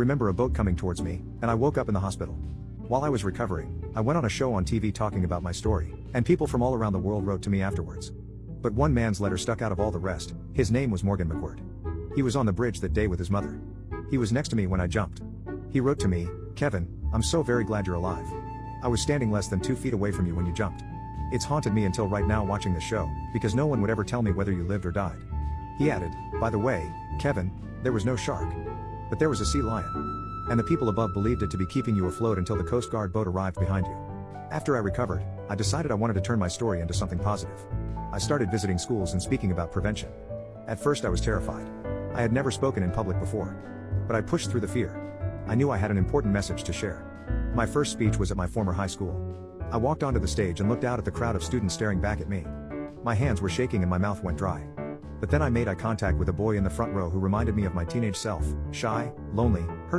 Remember a boat coming towards me, and I woke up in the hospital. While I was recovering, I went on a show on TV talking about my story, and people from all around the world wrote to me afterwards. But one man's letter stuck out of all the rest. His name was Morgan McWhirter. He was on the bridge that day with his mother. He was next to me when I jumped. He wrote to me, "Kevin, I'm so very glad you're alive. I was standing less than 2 feet away from you when you jumped. It's haunted me until right now watching the show, because no one would ever tell me whether you lived or died." He added, "By the way, Kevin, there was no shark. But there was a sea lion. And the people above believed it to be keeping you afloat until the Coast Guard boat arrived behind you." After I recovered, I decided I wanted to turn my story into something positive. I started visiting schools and speaking about prevention. At first I was terrified. I had never spoken in public before. But I pushed through the fear. I knew I had an important message to share. My first speech was at my former high school. I walked onto the stage and looked out at the crowd of students staring back at me. My hands were shaking and my mouth went dry. But then I made eye contact with a boy in the front row who reminded me of my teenage self, shy, lonely, hurt.